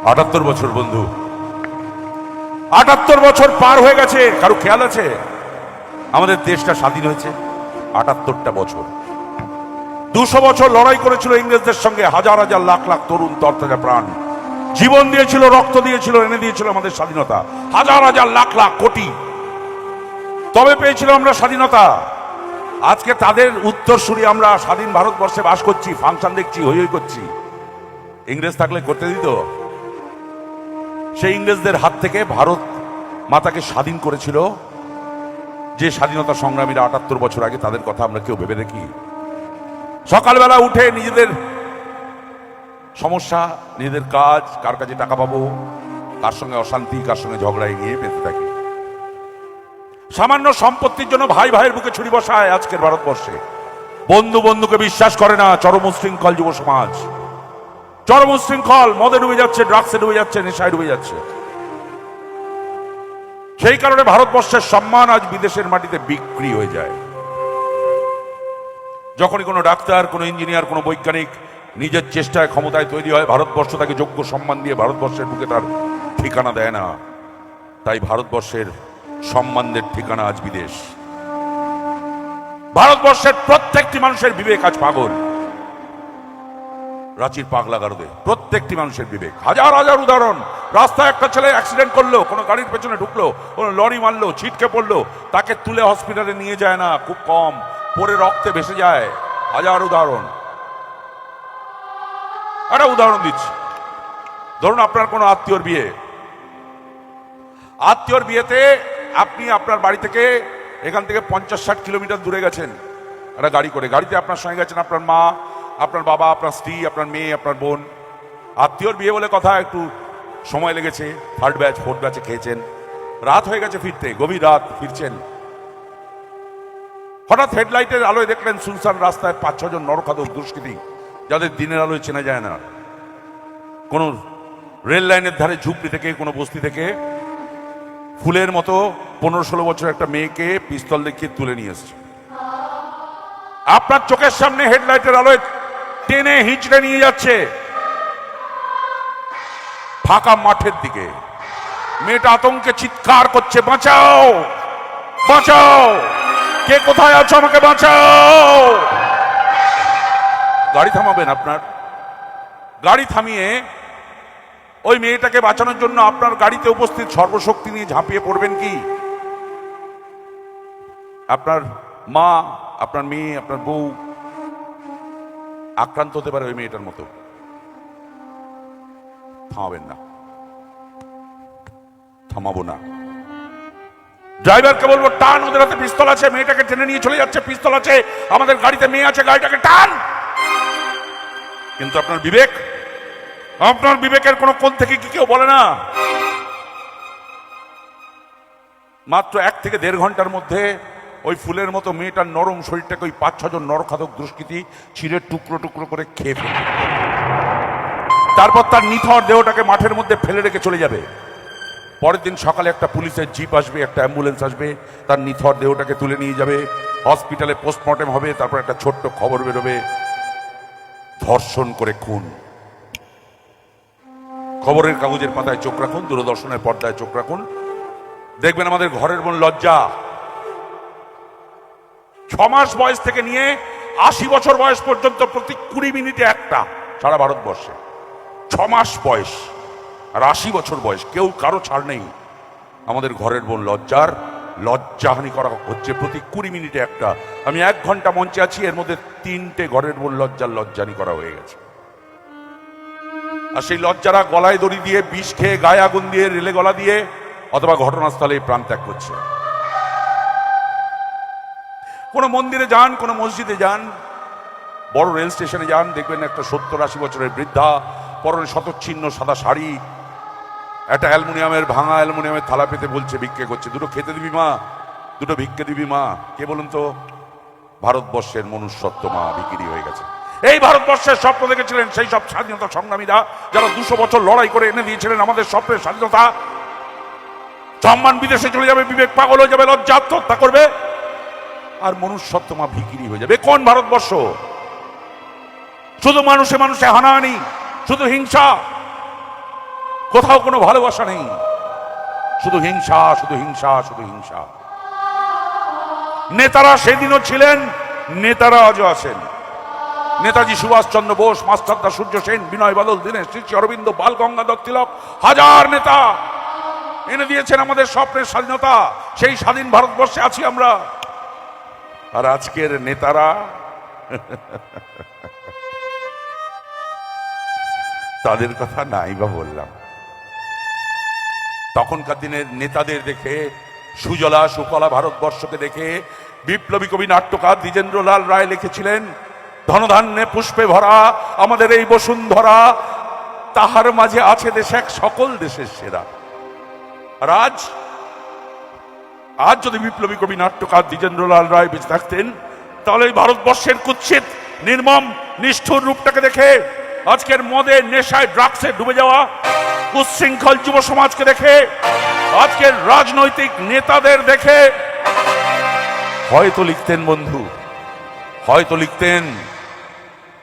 78 বছর বন্ধু, 78 বছর পার হয়ে গেছে। কারো খেয়াল আছে আমাদের দেশটা স্বাধীন হয়েছে 78টা বছর? 200 বছর লড়াই করেছিল ইংরেজদের সঙ্গে, হাজার হাজার লাখ লাখ তরুণ তরতাজা প্রাণ জীবন দিয়েছিল, রক্ত দিয়েছিল, এনে দিয়েছিল আমাদের স্বাধীনতা। হাজার হাজার লাখ লাখ কোটি, তবে পেয়েছিল আমরা স্বাধীনতা। আজকে তাদের উত্তরসূরি আমরা স্বাধীন ভারতবর্ষে বাস করছি, ফাংশন দেখছি, হই হই করছি। ইংরেজ থাকলে করতে দিত? সেই ইংরেজদের হাত থেকে ভারত মাতাকে স্বাধীন করেছিল যে স্বাধীনতা সংগ্রামীরা 78 বছর আগে, তাদের কথা আমরা কেউ ভেবে দেখি? সকালবেলা উঠে নিজেদের সমস্যা, নিজেদের কাজ, কার কাছে টাকা পাবো, কার সঙ্গে অশান্তি, কার সঙ্গে ঝগড়া এগিয়ে পেতে থাকি। সামান্য সম্পত্তির জন্য ভাই ভাইয়ের বুকে ছুরি বসায় আজকের ভারতবর্ষে। বন্ধু বন্ধুকে বিশ্বাস করে না, চরম উচ্ছৃঙ্খল যুব সমাজ, চরম উচ্ছৃঙ্খল, মদে ডুবে যাচ্ছে, ড্রাগসে ডুবে যাচ্ছে, নেশায় ডুবে যাচ্ছে। সেই কারণে ভারতবর্ষের সম্মান আজ বিদেশের মাটিতে বিক্রি হয়ে যায়। যখনই কোনো ডাক্তার, কোনো ইঞ্জিনিয়ার, কোনো বৈজ্ঞানিক নিজের চেষ্টায় ক্ষমতায় তৈরি হয়, ভারতবর্ষ তাকে যোগ্য সম্মান দিয়ে ভারতবর্ষের বুকে তার ঠিকানা দেয় না। তাই ভারতবর্ষের সম্মানদের ঠিকানা আজ বিদেশ। ভারতবর্ষের প্রত্যেকটি মানুষের বিবেক আজ পাগল। রাঁচির পাগলা গারদে প্রত্যেকটি মানুষের বিবেক। হাজার হাজার উদাহরণ। রাস্তায় একটা ছেলে অ্যাক্সিডেন্ট করলো, কোনো গাড়ির পেছনে ঢুকলো, কোনো লরি মারলো, ছিটকে পড়লো, তাকে তুলে হসপিটালে নিয়ে যায় না, খুব কম, পরে রক্তে ভেসে যায়। হাজার উদাহরণ। একটা উদাহরণ দিচ্ছি, ধরুন আপনার কোনো আত্মীয়র বিয়ে, আত্মীয়র বিয়েতে আপনি আপনার বাড়ি থেকে এখান থেকে 50-60 কিলোমিটার দূরে গেছেন একটা গাড়ি করে। গাড়িতে আপনার সঙ্গে গেছেন আপনার মা, আপনার বাবা, আপনার স্ত্রী, আপনার মেয়ে, আপনার বোন। আত্মীয়র বিয়ে বলে কথা, একটু সময় লেগেছে, 3rd ব্যাচ 4th ব্যাচে খেয়েছেন, রাত হয়ে গেছে ফিরতে, গভীর রাত ফিরছেন। হঠাৎ হেডলাইটের আলোয় দেখলেন সুনসান রাস্তায় 5-6 জন নরখাদক দুষ্কৃতী, যাদের দিনের আলোয় চেনা যায় না, কোন রেল লাইনের ধারে ঝুপড়ি থেকে, কোনো বস্তি থেকে ফুলের মতো 15-16 বছর একটা মেয়েকে পিস্তল দেখিয়ে তুলে নিয়ে এসছে। আপনার চোখের সামনে হেডলাইটের আলোয় টেনে হিঁচড়ে নিয়ে যাচ্ছে ফাঁকা মাঠের দিকে। মেয়েটা আতঙ্কে চিৎকার করছে, বাঁচাও বাঁচাও, কে কোথায় আছো, আমাকে বাঁচাও। গাড়ি থামাবেন? আপনার গাড়ি থামিয়ে ওই মেয়েটাকে বাঁচানোর জন্য আপনার গাড়িতে উপস্থিত সর্বশক্তি নিয়ে ঝাঁপিয়ে পড়বেন কি? আপনার মা, আপনার মেয়ে, আপনার বউ আক্রান্ত হতে পারে ওই মেয়েটার মতো। থামাবেন না, থামাবো না। ড্রাইভারকে বলবো টান, ওদের হাতে পিস্তল আছে, মেয়েটাকে টেনে নিয়ে চলে যাচ্ছে, পিস্তল আছে, আমাদের গাড়িতে মেয়ে আছে, গাড়িটাকে টান। কিন্তু আপনার বিবেক, আপনার বিবেকের কোন কোণ থেকে কি কেউ বলে না? মাত্র 1 থেকে 1.5 ঘন্টার মধ্যে ওই ফুলের মতো মেয়েটার নরম শরীরটাকে ওই 5-6 জন নরখাদক দুষ্কৃতী ছিঁড়ে টুকরো টুকরো করে খেয়ে ফেলবে। তারপর তার নিথর দেহটাকে মাঠের মধ্যে ফেলে রেখে চলে যাবে। পরের দিন সকালে একটা পুলিশের জিপ আসবে, একটা অ্যাম্বুলেন্স আসবে, তার নিথর দেহটাকে তুলে নিয়ে যাবে, হসপিটালে পোস্টমর্টেম হবে। তারপর একটা ছোট্ট খবর বেরোবে, ধর্ষণ করে খুন। খবরের কাগজের পাতায় চোখ রাখুন, দূরদর্শনের পর্দায় চোখ রাখুন, দেখবেন আমাদের ঘরের বোন লজ্জা 6 মাস বয়স থেকে নিয়ে 80 বছর বয়স পর্যন্ত প্রতি 20 মিনিটে একটা, সারা ভারতবর্ষে 6 মাস বয়স আর 80 বছর বয়স, কেউ কারো ছাড় নেই। আমাদের ঘরের বোন লজ্জার লজ্জাহানি করা হচ্ছে প্রতি 20 মিনিটে একটা। আমি 1 ঘন্টা মঞ্চে আছি, এর মধ্যে 3টে ঘরের বোন লজ্জার লজ্জাহানি করা হয়ে গেছে। আর সেই লজ্জারা গলায় দড়ি দিয়ে, বিষ খেয়ে, গায়ে আগুন দিয়ে, রেলে গলা দিয়ে অথবা ঘটনাস্থলে প্রাণ ত্যাগ করছে। কোনো মন্দিরে যান, কোনো মসজিদে যান, বড় রেল স্টেশনে যান, দেখবেন একটা 70-80 বছরের বৃদ্ধা, পরনে শতচ্ছিন্ন সাদা শাড়ি, একটা অ্যালুমিনিয়ামের ভাঙা অ্যালুমিনিয়ামের থালা পেতে বলছে, ভিক্ষে করছে, 2টো খেতে দিবি মা, 2টো ভিক্ষে দিবি মা। কে বলুন তো? ভারতবর্ষের মনুষ্যত্ব মা বিক্রি হয়ে গেছে। এই ভারতবর্ষের স্বপ্ন দেখেছিলেন সেই সব স্বাধীনতা সংগ্রামীরা, যারা 200 বছর লড়াই করে এনে দিয়েছিলেন আমাদের স্বপ্নের স্বাধীনতা। সম্মান বিদেশে চলে যাবে, বিবেক পাগল হয়ে যাবে, লজ্জা আত্মহত্যা করবে, আর মনুষ্যত্ব মা ভিখিরি হয়ে যাবে। কোন ভারতবর্ষ? শুধু মানুষে মানুষে হানাহানি, শুধু হিংসা। কোথাও কোনো ভালোবাসা নেই, শুধু হিংসা, শুধু হিংসা, শুধু হিংসা। নেতারা সেদিনও ছিলেন, নেতারা আজও আছেন। নেতাজি সুভাষচন্দ্র বোস, মাস্টারদা সূর্য সেন, বিনয় বাদল, দীনেশ শ্রী অরবিন্দ, বাল গঙ্গাধর তিলক, হাজার নেতা এনে দিয়েছেন আমাদের স্বপ্নের স্বাধীনতা। সেই স্বাধীন ভারতবর্ষে আছি আমরা। আর আজকের নেতারা তাদের কথা নাই বা বললাম। তখনকার দিনের নেতাদের দেখে, সুজলা সুফলা ভারতবর্ষকে দেখে বিপ্লবী কবি নাট্যকার দ্বিজেন্দ্রলাল রায় লিখেছিলেন, ধনধান্যে পুষ্পে ভরা আমাদের এই বসুন্ধরা, তাহার মাঝে আছে দেশ এক সকল দেশের সেরা। আর আজ যদি বিপ্লবী কবি নাট্যকার দ্বিজেন্দ্রলাল রায় বেঁচে থাকতেন, তাহলে এই ভারতবর্ষের কুৎসিত নির্মম নিষ্ঠুর রূপটাকে দেখে, আজকের মদে নেশায় ড্রাগসে ডুবে যাওয়া উচ্ছৃঙ্খল যুব সমাজকে দেখে, আজকের রাজনৈতিক নেতাদের দেখে হয়তো লিখতেন বন্ধু, হয়তো লিখতেন,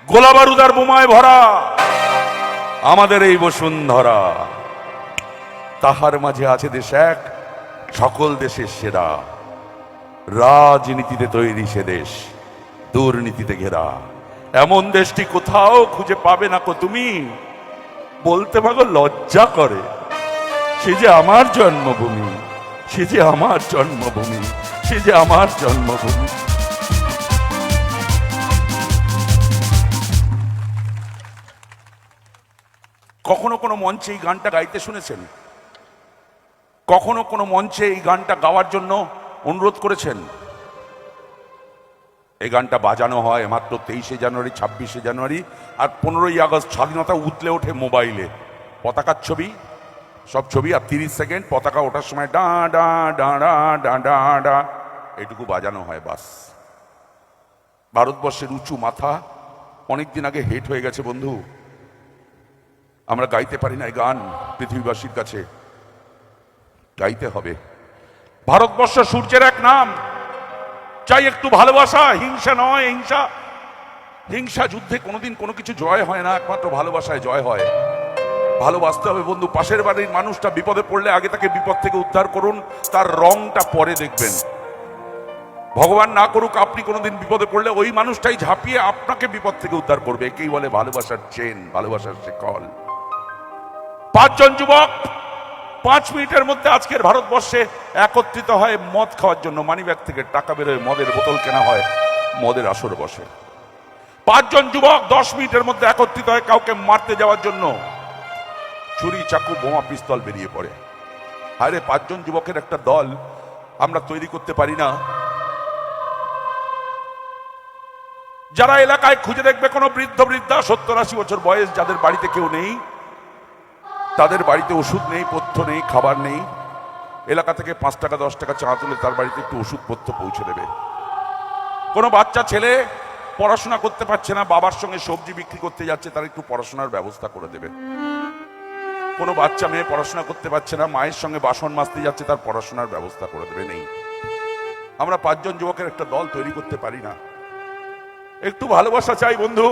গোলাবারুদার বোমায় ভরা আমাদের এই বসুন্ধরা, তাহার মাঝে আছে দেশ এক সকল দেশের সেরা, রাজনীতিতে তৈরি সে দেশ, দুর্নীতিতে ঘেরা, এমন দেশটি কোথাও খুঁজে পাবে না কো তুমি। বলতে পারো লজ্জা করে, সে যে আমার জন্মভূমি, সে যে আমার জন্মভূমি, সে যে আমার জন্মভূমি। কখনো কোনো মঞ্চে এই গানটা গাইতে শুনেছেন? কখনো কোনো মঞ্চে এই গানটা গাওয়ার জন্য অনুরোধ করেছেন? এই গানটা বাজানো হয় মাত্র 23শে জানুয়ারি, 26শে জানুয়ারি আর 15ই আগস্ট। স্বাধীনতা উতলে ওঠে মোবাইলে, পতাকার ছবি, সব ছবি, আর 30 সেকেন্ড পতাকা ওঠার সময় ডা ডা ডা ডা ডা ডা ডা এইটুকু বাজানো হয় বাস। ভারতবর্ষের উঁচু মাথা অনেকদিন আগে হেট হয়ে গেছে বন্ধু। আমরা গাইতে পারি না এই গান পৃথিবীবাসীর কাছে, গাইতে হবে। ভারতবর্ষ সূর্যের এক নাম, চাই একটু ভালোবাসা, হিংসা নয়। হিংসা যুদ্ধে কোনোদিন কোনো কিছু জয় হয় না, একমাত্র ভালোবাসায় জয় হয়। ভালোবাসতে হবে বন্ধু। পাশের বাড়ির মানুষটা বিপদে পড়লে আগে তাকে বিপদ থেকে উদ্ধার করুন, তার রংটা পরে দেখবেন। ভগবান না করুক আপনি কোনোদিন বিপদে পড়লে ওই মানুষটাই ঝাঁপিয়ে আপনাকে বিপদ থেকে উদ্ধার করবে। একেই বলে ভালোবাসার চেন, ভালোবাসার শিকল। 5 জন যুবক 5 মিনিটের মধ্যে আজকের ভারতবর্ষে একত্রিত হয় মদ খাওয়ার জন্য। মানিব্যাগ থেকে টাকা বেরোয়, মদের বোতল কেনা হয়, মদের আসর বসে। 5 জন যুবক 10 মিনিটের মধ্যে একত্রিত হয় কাউকে মারতে যাওয়ার জন্য। ছুরি, চাকু, বোমা, পিস্তল বেরিয়ে পড়ে। আরে 5 জন যুবকের একটা দল আমরা তৈরি করতে পারি না? যারা এলাকায় খুঁজে দেখবে কোনো বৃদ্ধ বৃদ্ধা 70-80 বছর বয়স, যাদের বাড়িতে কেউ নেই, তাদের বাড়িতে ওষুধ নেই, পথ্য নেই, খাবার নেই, এলাকা থেকে 5 টাকা 10 টাকা চাঁদা তুলে তার বাড়িতে একটু ওষুধ পথ্য পৌঁছে দেবে। কোনো বাচ্চা ছেলে পড়াশোনা করতে পারছে না, বাবার সঙ্গে সবজি বিক্রি করতে যাচ্ছে, তার একটু পড়াশোনার ব্যবস্থা করে দেবে। কোনো বাচ্চা মেয়ে পড়াশোনা করতে পারছে না, মায়ের সঙ্গে বাসন মাজতে যাচ্ছে, তার পড়াশোনার ব্যবস্থা করে দেবে। নেই। আমরা 5 জন যুবকের একটা দল তৈরি করতে পারি না। একটু ভালোবাসা চাই বন্ধু।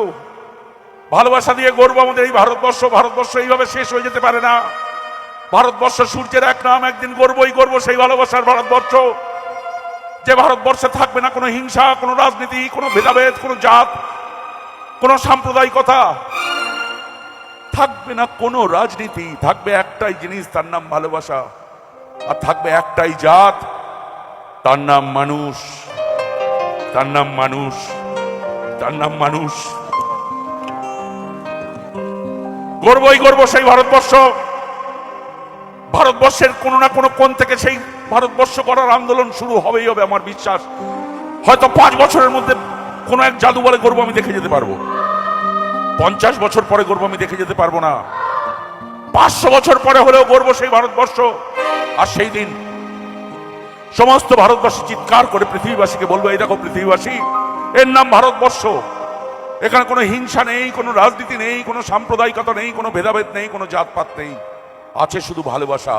ভালোবাসা দিয়ে গর্ব আমাদের এই ভারতবর্ষ। ভারতবর্ষ এইভাবে শেষ হয়ে যেতে পারে না। ভারতবর্ষ সূর্যের এক নাম, একদিন গর্বই গর্ব সেই ভালোবাসার ভারতবর্ষ, যে ভারতবর্ষে থাকবে না কোনো হিংসা, কোনো রাজনীতি, কোনো ভেদাভেদ, কোনো জাত, কোনো সাম্প্রদায়িকতা, থাকবে না কোনো রাজনীতি। থাকবে একটাই জিনিস, তার নাম ভালোবাসা। আর থাকবে একটাই জাত, তার নাম মানুষ, তার নাম মানুষ, তার নাম মানুষ। গর্বই গর্ব সেই ভারতবর্ষ। ভারতবর্ষের কোনো না কোনো কোণ থেকে সেই ভারতবর্ষ গড়ার আন্দোলন শুরু হবেই হবে আমার বিশ্বাস। হয়তো 5 বছরের মধ্যে কোনো এক জাদু বলে গর্ব আমি দেখে যেতে পারবো, 50 বছর পরে গর্ব আমি দেখে যেতে পারবো না, 500 বছর পরে হলেও গর্ব সেই ভারতবর্ষ। আর সেই দিন সমস্ত ভারতবাসী চিৎকার করে পৃথিবীবাসীকে বলবো, এই দেখো পৃথিবীবাসী, এর নাম ভারতবর্ষ। এখানে কোনো হিংসা নেই, কোনো রাজনীতি নেই, কোনো সাম্প্রদায়িকতা নেই, কোনো ভেদাভেদ নেই, কোনো জাতপাত নেই, আছে শুধু ভালোবাসা।